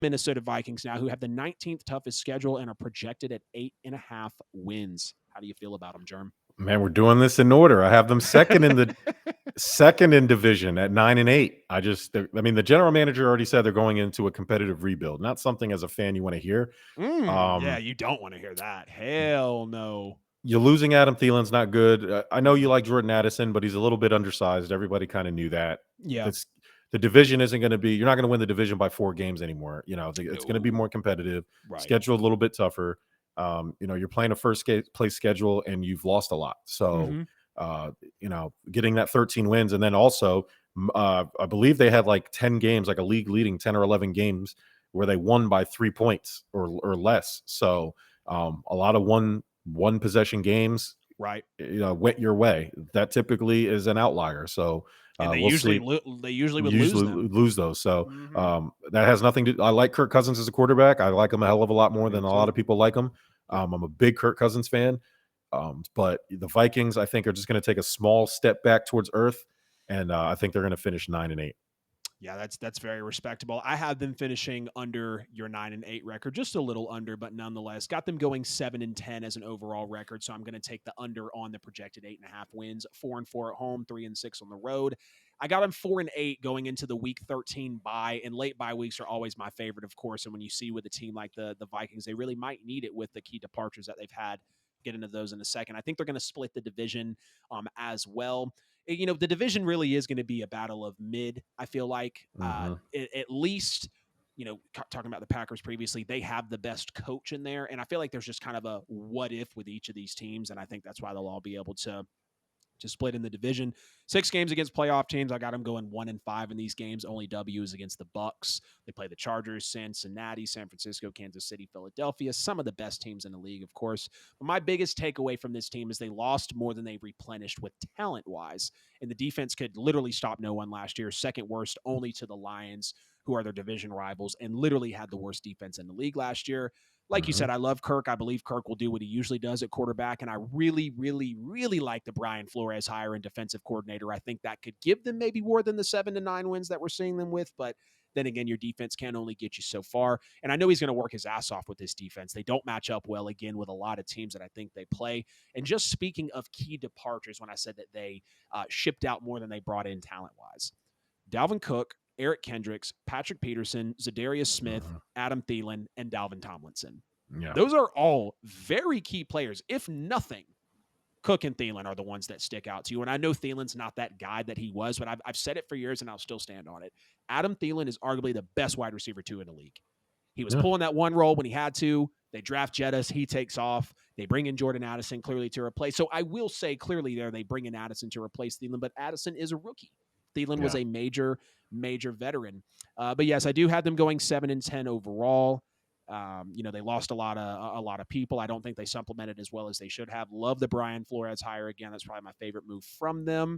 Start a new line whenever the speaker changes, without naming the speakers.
Minnesota Vikings now, who have the 19th toughest schedule and are projected at 8.5 wins. How do you feel about them, Jerm?
Man, we're doing this in order. I have them second in division at 9-8. I mean, the general manager already said they're going into a competitive rebuild. Not something as a fan you want to hear.
Yeah, you don't want to hear that. Hell no.
You're losing Adam Thielen's not good. I know you like Jordan Addison, but he's a little bit undersized. Everybody kind of knew that.
Yeah.
This The division isn't going to be. You're not going to win the division by 4 games anymore. It's going to be
No.
more competitive.
Right.
Schedule a little bit tougher. You're playing a place schedule and you've lost a lot. So,
Mm-hmm.
getting that 13 wins, and then also, I believe they had like 10 games, like a league leading 10 or 11 games where they won by 3 points or less. So, a lot of one possession games,
Right.
went your way. That typically is an outlier. So
And
we'll see.
they usually would lose
Usually
them.
lose those. So
Mm-hmm.
that has nothing to. I like Kirk Cousins as a quarterback. I like him a hell of a lot more
Me
than a lot
too.
of people like him.
Yep.
I'm a big Kirk Cousins fan. But the Vikings, I think, are just going to take a small step back towards earth, and I think they're going to finish 9-8.
Yeah, that's very respectable. I have them finishing under your 9-8 record, just a little under, but nonetheless, got them going 7-10 as an overall record. So I'm going to take the under on the projected 8.5 wins, 4-4 at home, 3-6 on the road. I got them 4-8 going into the week 13 bye, and late bye weeks are always my favorite, of course. And when you see with a team like the Vikings, they really might need it with the key departures that they've had. Get into those in a second. I think they're going to split the division as well. The division really is going to be a battle of mid. I feel like
Mm-hmm.
at least, talking about the Packers previously, they have the best coach in there, and I feel like there's just kind of a what if with each of these teams, and I think that's why they'll all be able to split in the division. 6 games against playoff teams. I got them going 1-5 in these games. Only W is against the Bucks. They play the Chargers, Cincinnati, San Francisco, Kansas City, Philadelphia. Some of the best teams in the league, of course. But my biggest takeaway from this team is they lost more than they replenished with talent-wise. And the defense could literally stop no one last year. Second worst only to the Lions, who are their division rivals, and literally had the worst defense in the league last year. Like you
Mm-hmm.
said, I love Kirk. I believe Kirk will do what he usually does at quarterback. And I really, really, really like the Brian Flores hire and defensive coordinator. I think that could give them maybe more than the 7-9 wins that we're seeing them with. But then again, your defense can only get you so far. And I know he's going to work his ass off with this defense. They don't match up well, again, with a lot of teams that I think they play. And just speaking of key departures, when I said that they shipped out more than they brought in talent wise, Dalvin Cook, Eric Kendricks, Patrick Peterson, Zadarius Smith,
Mm-hmm.
Adam Thielen, and Dalvin Tomlinson.
Yeah.
Those are all very key players. If nothing, Cook and Thielen are the ones that stick out to you. And I know Thielen's not that guy that he was, but I've said it for years and I'll still stand on it. Adam Thielen is arguably the best wide receiver 2 in the league. He was
Yeah.
pulling that one role when he had to. They draft Jettis. He takes off. They bring in Jordan Addison clearly to replace. So I will say clearly there they bring in Addison to replace Thielen, but Addison is a rookie. Thielen was
Yeah.
a major veteran. But yes, I do have them going 7-10 overall. They lost a lot of people. I don't think they supplemented as well as they should have. Love the Brian Flores hire again. That's probably my favorite move from them.